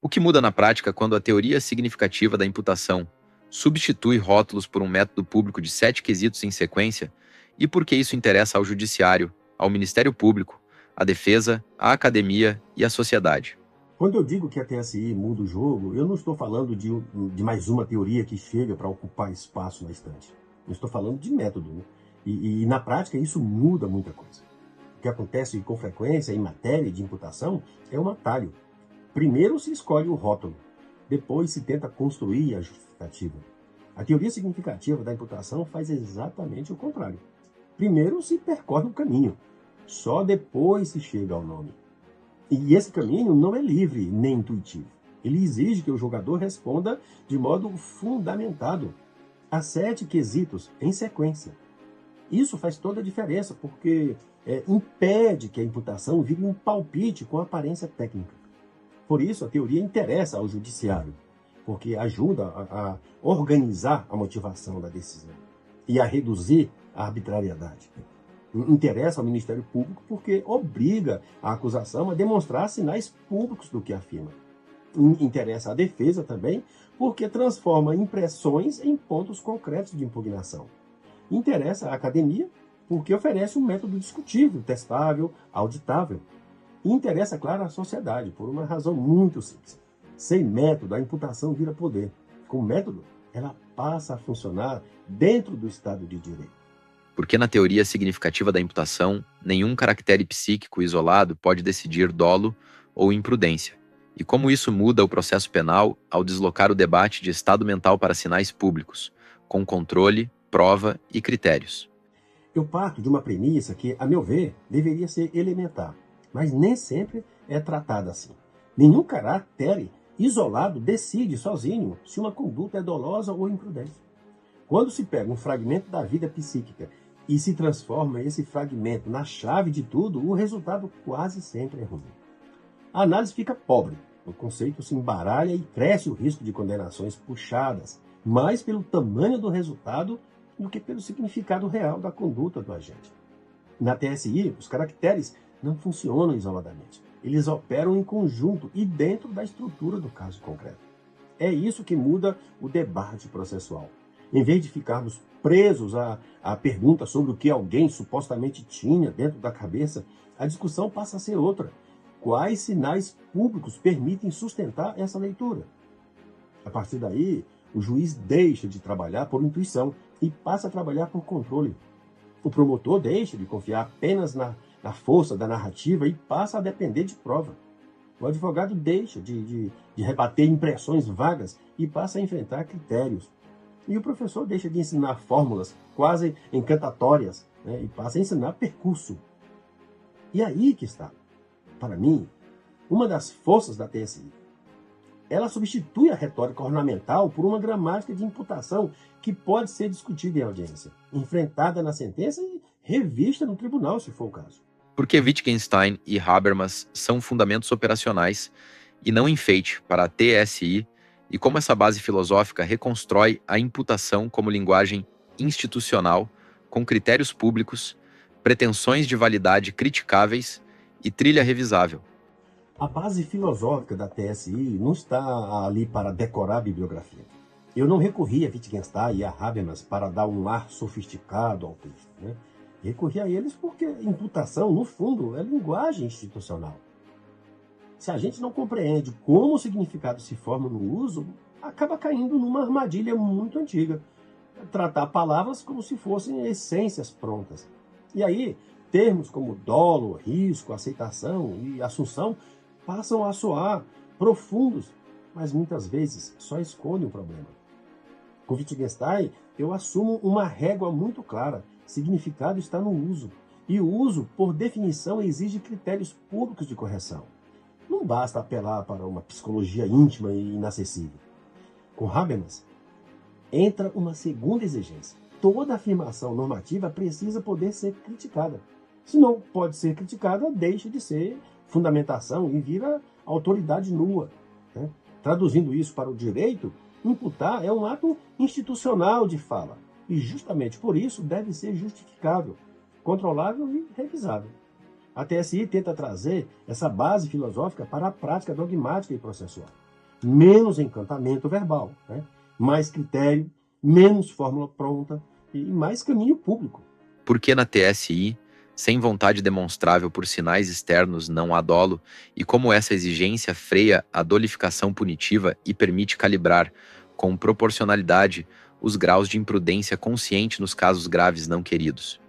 O que muda na prática quando a teoria significativa da imputação substitui rótulos por um método público de 7 quesitos em sequência e por que isso interessa ao Judiciário, ao Ministério Público, à Defesa, à Academia e à sociedade? Quando eu digo que a TSI muda o jogo, eu não estou falando de mais uma teoria que chega para ocupar espaço na estante. Eu estou falando de método, né? E na prática isso muda muita coisa. O que acontece com frequência em matéria de imputação é um atalho. Primeiro se escolhe o rótulo, depois se tenta construir a justificativa. A teoria significativa da imputação faz exatamente o contrário. Primeiro se percorre o caminho, só depois se chega ao nome. E esse caminho não é livre nem intuitivo. Ele exige que o jogador responda de modo fundamentado a 7 quesitos em sequência. Isso faz toda a diferença, porque impede que a imputação vire um palpite com aparência técnica. Por isso, a teoria interessa ao judiciário, porque ajuda a organizar a motivação da decisão e a reduzir a arbitrariedade. Interessa ao Ministério Público porque obriga a acusação a demonstrar sinais públicos do que afirma. Interessa à defesa também porque transforma impressões em pontos concretos de impugnação. Interessa à academia porque oferece um método discutível, testável, auditável. E interessa, claro, à sociedade por uma razão muito simples. Sem método, a imputação vira poder. Com método, ela passa a funcionar dentro do Estado de Direito. Porque na teoria significativa da imputação, nenhum caractere psíquico isolado pode decidir dolo ou imprudência. E como isso muda o processo penal ao deslocar o debate de estado mental para sinais públicos, com controle, prova e critérios. Eu parto de uma premissa que, a meu ver, deveria ser elementar, mas nem sempre é tratada assim. Nenhum caractere isolado decide sozinho se uma conduta é dolosa ou imprudente. Quando se pega um fragmento da vida psíquica e se transforma esse fragmento na chave de tudo, o resultado quase sempre é ruim. A análise fica pobre, o conceito se embaralha e cresce o risco de condenações puxadas, mais pelo tamanho do resultado do que pelo significado real da conduta do agente. Na TSI, os caracteres não funcionam isoladamente. Eles operam em conjunto e dentro da estrutura do caso concreto. É isso que muda o debate processual. Em vez de ficarmos presos à pergunta sobre o que alguém supostamente tinha dentro da cabeça, a discussão passa a ser outra. Quais sinais públicos permitem sustentar essa leitura? A partir daí, o juiz deixa de trabalhar por intuição e passa a trabalhar por controle. O promotor deixa de confiar apenas na força da narrativa e passa a depender de prova. O advogado deixa de rebater impressões vagas e passa a enfrentar critérios. E o professor deixa de ensinar fórmulas quase encantatórias, né, e passa a ensinar percurso. E aí que está, para mim, uma das forças da TSI. Ela substitui a retórica ornamental por uma gramática de imputação que pode ser discutida em audiência, enfrentada na sentença e revista no tribunal, se for o caso. Porque Wittgenstein e Habermas são fundamentos operacionais e não enfeite para a TSI, e como essa base filosófica reconstrói a imputação como linguagem institucional, com critérios públicos, pretensões de validade criticáveis e trilha revisável. A base filosófica da TSI não está ali para decorar a bibliografia. Eu não recorri a Wittgenstein e a Habermas para dar um ar sofisticado ao texto, né? Recorri a eles porque imputação, no fundo, é linguagem institucional. Se a gente não compreende como o significado se forma no uso, acaba caindo numa armadilha muito antiga. Tratar palavras como se fossem essências prontas. E aí, termos como dolo, risco, aceitação e assunção passam a soar profundos, mas muitas vezes só escondem o problema. Com Wittgenstein, eu assumo uma régua muito clara. Significado está no uso. E o uso, por definição, exige critérios públicos de correção. Não basta apelar para uma psicologia íntima e inacessível. Com Habermas, entra uma segunda exigência. Toda afirmação normativa precisa poder ser criticada. Se não pode ser criticada, deixa de ser fundamentação e vira autoridade nua, né? Traduzindo isso para o direito, imputar é um ato institucional de fala. E justamente por isso deve ser justificável, controlável e revisável. A TSI tenta trazer essa base filosófica para a prática dogmática e processual. menos encantamento verbal, né? Mais critério, menos fórmula pronta e mais caminho público. Porque na TSI, sem vontade demonstrável por sinais externos, não há dolo, e como essa exigência freia a dolificação punitiva e permite calibrar, com proporcionalidade, os graus de imprudência consciente nos casos graves não queridos.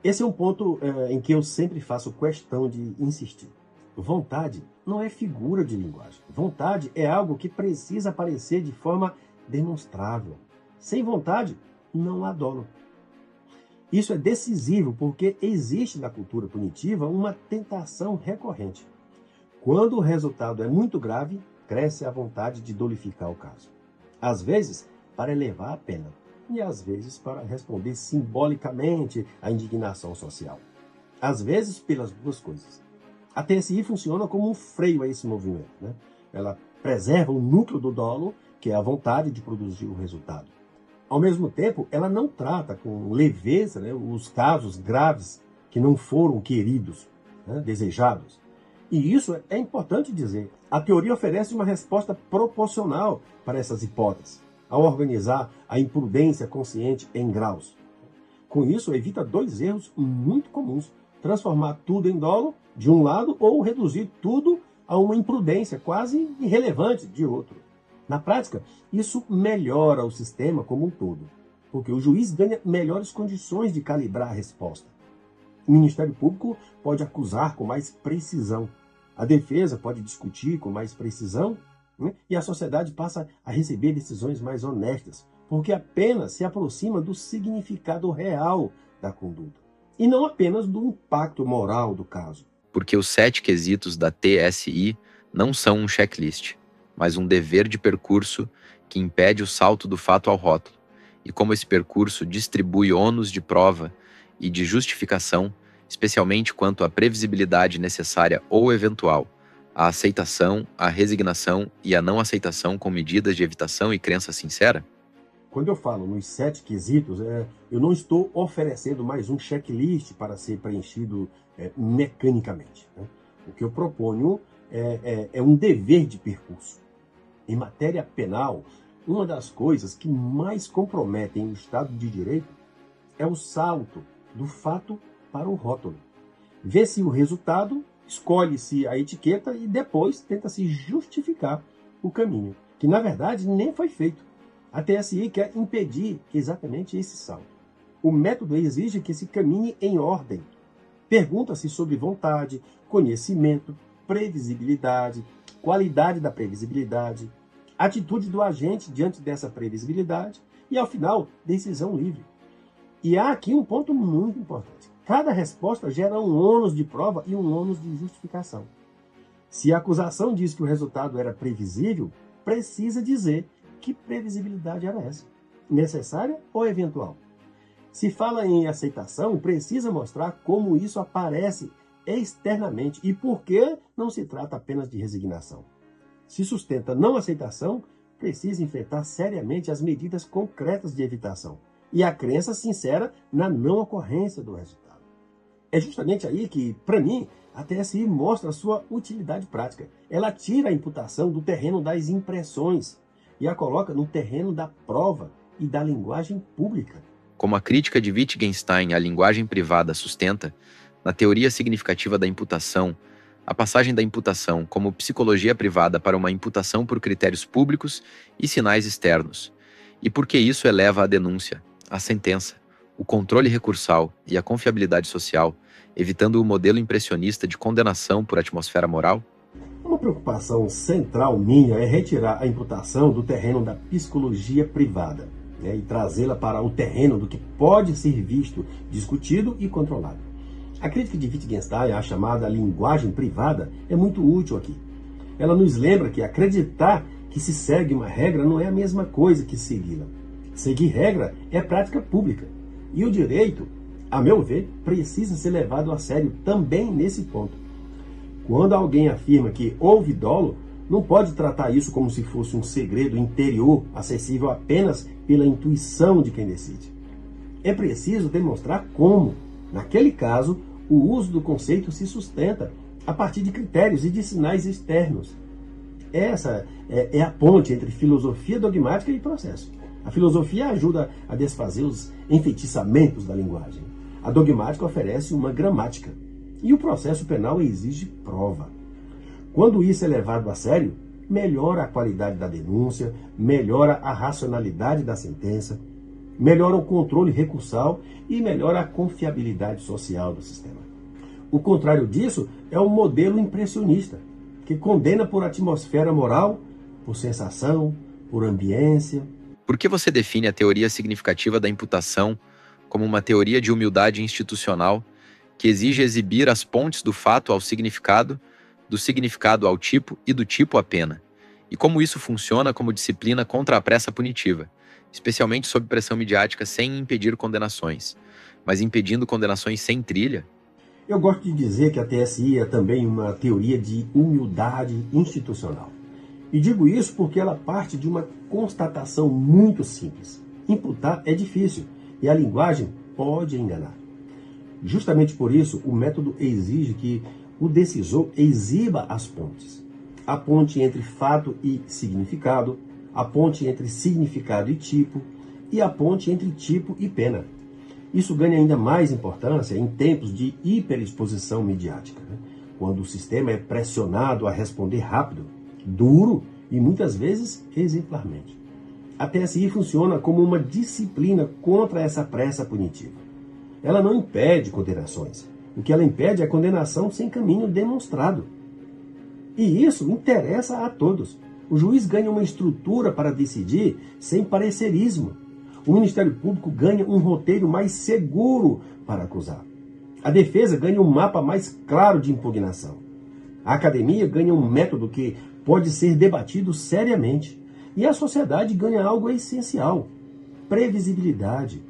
Esse é um ponto em que eu sempre faço questão de insistir. Vontade não é figura de linguagem. Vontade é algo que precisa aparecer de forma demonstrável. Sem vontade, não há dolo. Isso é decisivo porque existe na cultura punitiva uma tentação recorrente. Quando o resultado é muito grave, cresce a vontade de dolificar o caso. Às vezes, para elevar a pena, e às vezes para responder simbolicamente à indignação social. Às vezes, pelas duas coisas. A TSI funciona como um freio a esse movimento, né? Ela preserva o núcleo do dolo, que é a vontade de produzir o resultado. Ao mesmo tempo, ela não trata com leveza, né, os casos graves que não foram queridos, né, desejados. E isso é importante dizer. A teoria oferece uma resposta proporcional para essas hipóteses, ao organizar a imprudência consciente em graus. Com isso, evita dois erros muito comuns: transformar tudo em dolo, de um lado, ou reduzir tudo a uma imprudência quase irrelevante, de outro. Na prática, isso melhora o sistema como um todo, porque o juiz ganha melhores condições de calibrar a resposta. O Ministério Público pode acusar com mais precisão, a defesa pode discutir com mais precisão, né? E a sociedade passa a receber decisões mais honestas, porque a pena se aproxima do significado real da conduta, e não apenas do impacto moral do caso. Porque os 7 quesitos da TSI não são um checklist, mas um dever de percurso que impede o salto do fato ao rótulo, e como esse percurso distribui ônus de prova e de justificação, especialmente quanto à previsibilidade necessária ou eventual, a aceitação, a resignação e a não aceitação com medidas de evitação e crença sincera? Quando eu falo nos 7 quesitos, eu não estou oferecendo mais um checklist para ser preenchido mecanicamente, né? O que eu proponho é um dever de percurso. Em matéria penal, uma das coisas que mais comprometem o Estado de Direito é o salto do fato para o rótulo. Vê-se o resultado, escolhe-se a etiqueta e depois tenta-se justificar o caminho, que na verdade nem foi feito. A TSI quer impedir exatamente esse salto. O método exige que se caminhe em ordem. Pergunta-se sobre vontade, conhecimento, previsibilidade, qualidade da previsibilidade, atitude do agente diante dessa previsibilidade e, ao final, decisão livre. E há aqui um ponto muito importante. Cada resposta gera um ônus de prova e um ônus de justificação. Se a acusação diz que o resultado era previsível, precisa dizer que previsibilidade era essa, necessária ou eventual. Se fala em aceitação, precisa mostrar como isso aparece externamente e por que não se trata apenas de resignação. Se sustenta não aceitação, precisa enfrentar seriamente as medidas concretas de evitação e a crença sincera na não ocorrência do resultado. É justamente aí que, para mim, a TSI mostra a sua utilidade prática. Ela tira a imputação do terreno das impressões e a coloca no terreno da prova e da linguagem pública. Como a crítica de Wittgenstein à linguagem privada sustenta, na teoria significativa da imputação, a passagem da imputação como psicologia privada para uma imputação por critérios públicos e sinais externos, e porque isso eleva a denúncia, a sentença, o controle recursal e a confiabilidade social, evitando o modelo impressionista de condenação por atmosfera moral? Uma preocupação central minha é retirar a imputação do terreno da psicologia privada, né, e trazê-la para o terreno do que pode ser visto, discutido e controlado. A crítica de Wittgenstein à chamada linguagem privada é muito útil aqui. Ela nos lembra que acreditar que se segue uma regra não é a mesma coisa que segui-la. Seguir regra é prática pública. E o direito, a meu ver, precisa ser levado a sério também nesse ponto. Quando alguém afirma que houve dolo, não pode tratar isso como se fosse um segredo interior, acessível apenas pela intuição de quem decide. É preciso demonstrar como, naquele caso, o uso do conceito se sustenta a partir de critérios e de sinais externos. Essa é a ponte entre filosofia dogmática e processo. A filosofia ajuda a desfazer os enfeitiçamentos da linguagem. A dogmática oferece uma gramática. E o processo penal exige prova. Quando isso é levado a sério, melhora a qualidade da denúncia, melhora a racionalidade da sentença, melhora o controle recursal e melhora a confiabilidade social do sistema. O contrário disso é o modelo impressionista, que condena por atmosfera moral, por sensação, por ambiência. Por que você define a teoria significativa da imputação como uma teoria de humildade institucional que exige exibir as pontes do fato ao significado, do significado ao tipo e do tipo à pena? E como isso funciona como disciplina contra a pressa punitiva, especialmente sob pressão midiática sem impedir condenações, mas impedindo condenações sem trilha? Eu gosto de dizer que a TSI é também uma teoria de humildade institucional. E digo isso porque ela parte de uma constatação muito simples. Imputar é difícil e a linguagem pode enganar. Justamente por isso, o método exige que o decisor exiba as pontes. A ponte entre fato e significado, a ponte entre significado e tipo, e a ponte entre tipo e pena. Isso ganha ainda mais importância em tempos de hiperexposição midiática, quando o sistema é pressionado a responder rápido, duro e muitas vezes exemplarmente. A TSI funciona como uma disciplina contra essa pressa punitiva. Ela não impede condenações. O que ela impede é a condenação sem caminho demonstrado. E isso interessa a todos. O juiz ganha uma estrutura para decidir sem parecerismo. O Ministério Público ganha um roteiro mais seguro para acusar. A defesa ganha um mapa mais claro de impugnação. A academia ganha um método que pode ser debatido seriamente. E a sociedade ganha algo essencial: previsibilidade,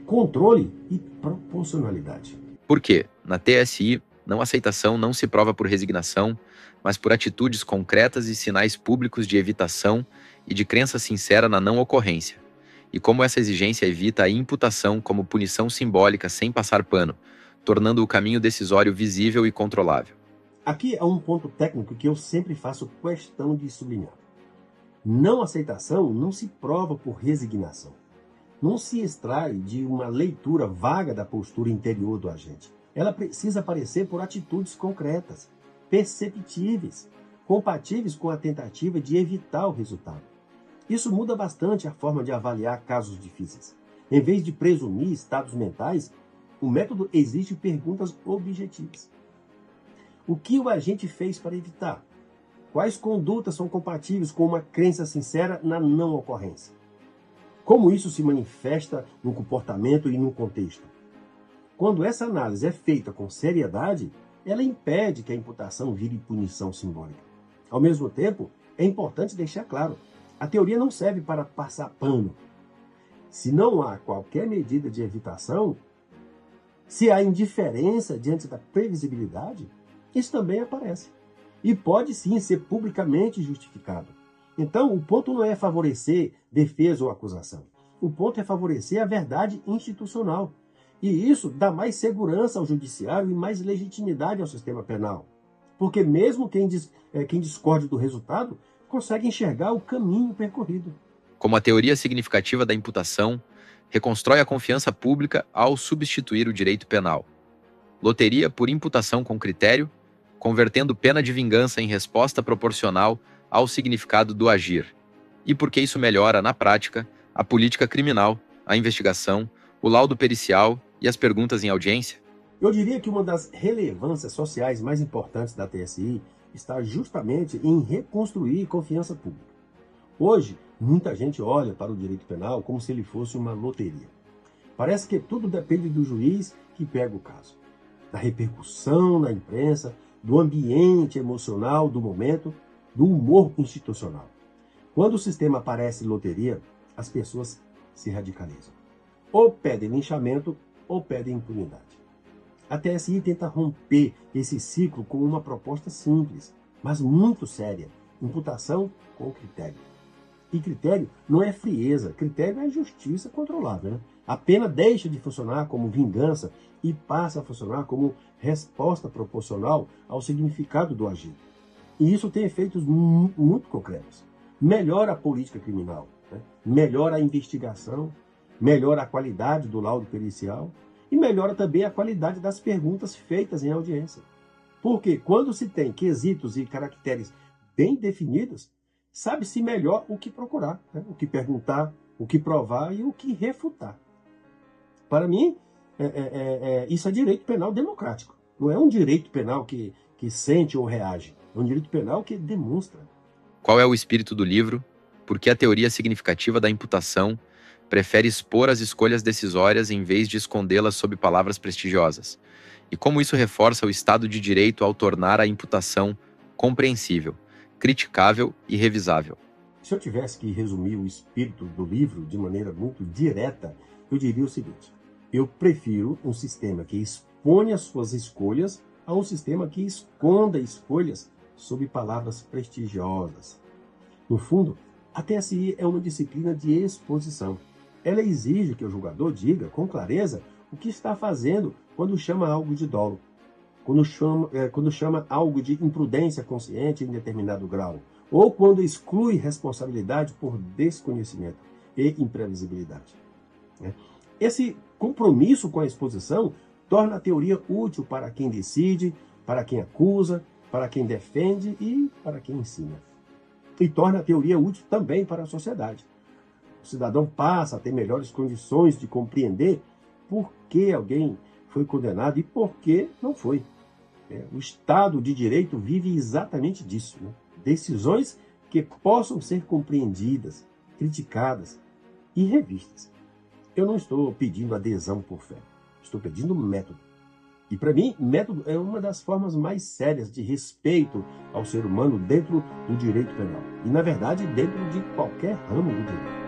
controle e proporcionalidade. Por quê? Na TSI, não aceitação não se prova por resignação, mas por atitudes concretas e sinais públicos de evitação e de crença sincera na não ocorrência. E como essa exigência evita a imputação como punição simbólica sem passar pano, tornando o caminho decisório visível e controlável. Aqui há um ponto técnico que eu sempre faço questão de sublinhar. Não aceitação não se prova por resignação. Não se extrai de uma leitura vaga da postura interior do agente. Ela precisa aparecer por atitudes concretas, perceptíveis, compatíveis com a tentativa de evitar o resultado. Isso muda bastante a forma de avaliar casos difíceis. Em vez de presumir estados mentais, o método exige perguntas objetivas. O que o agente fez para evitar? Quais condutas são compatíveis com uma crença sincera na não ocorrência? Como isso se manifesta no comportamento e no contexto? Quando essa análise é feita com seriedade, ela impede que a imputação vire punição simbólica. Ao mesmo tempo, é importante deixar claro: a teoria não serve para passar pano. Se não há qualquer medida de evitação, se há indiferença diante da previsibilidade, isso também aparece. E pode sim ser publicamente justificado. Então, o ponto não é favorecer defesa ou acusação. O ponto é favorecer a verdade institucional. E isso dá mais segurança ao judiciário e mais legitimidade ao sistema penal. Porque mesmo quem discorde do resultado consegue enxergar o caminho percorrido. Como a teoria significativa da imputação reconstrói a confiança pública ao substituir o direito penal. Loteria por imputação com critério, convertendo pena de vingança em resposta proporcional ao significado do agir. E porque isso melhora, na prática, a política criminal, a investigação, o laudo pericial e as perguntas em audiência? Eu diria que uma das relevâncias sociais mais importantes da TSI está justamente em reconstruir confiança pública. Hoje, muita gente olha para o direito penal como se ele fosse uma loteria. Parece que tudo depende do juiz que pega o caso, da repercussão na imprensa, do ambiente emocional do momento, do humor institucional. Quando o sistema parece loteria, as pessoas se radicalizam. Ou pedem linchamento ou pedem impunidade. A TSI tenta romper esse ciclo com uma proposta simples, mas muito séria: imputação com critério. E critério não é frieza, critério é justiça controlável. A pena deixa de funcionar como vingança e passa a funcionar como resposta proporcional ao significado do agir. E isso tem efeitos muito concretos. Melhora a política criminal, né? Melhora a investigação, melhora a qualidade do laudo pericial e melhora também a qualidade das perguntas feitas em audiência. Porque quando se tem quesitos e caracteres bem definidos, sabe-se melhor o que procurar, né? O que perguntar, o que provar e o que refutar. Para mim, isso é direito penal democrático. Não é um direito penal que sente ou reage. É um direito penal que demonstra. Qual é o espírito do livro? Por que a teoria significativa da imputação prefere expor as escolhas decisórias em vez de escondê-las sob palavras prestigiosas? E como isso reforça o Estado de Direito ao tornar a imputação compreensível, criticável e revisável? Se eu tivesse que resumir o espírito do livro de maneira muito direta, eu diria o seguinte: eu prefiro um sistema que expõe as suas escolhas a um sistema que esconda escolhas sob palavras prestigiosas. No fundo, a TSI é uma disciplina de exposição. Ela exige que o julgador diga com clareza o que está fazendo quando chama algo de dolo, quando chama algo de imprudência consciente em determinado grau, ou quando exclui responsabilidade por desconhecimento e imprevisibilidade. Esse compromisso com a exposição torna a teoria útil para quem decide, para quem acusa, para quem defende e para quem ensina. E torna a teoria útil também para a sociedade. O cidadão passa a ter melhores condições de compreender por que alguém foi condenado e por que não foi. O Estado de Direito vive exatamente disso, né? Decisões que possam ser compreendidas, criticadas e revistas. Eu não estou pedindo adesão por fé, estou pedindo método. E para mim, método é uma das formas mais sérias de respeito ao ser humano dentro do direito penal. E, na verdade, dentro de qualquer ramo do direito.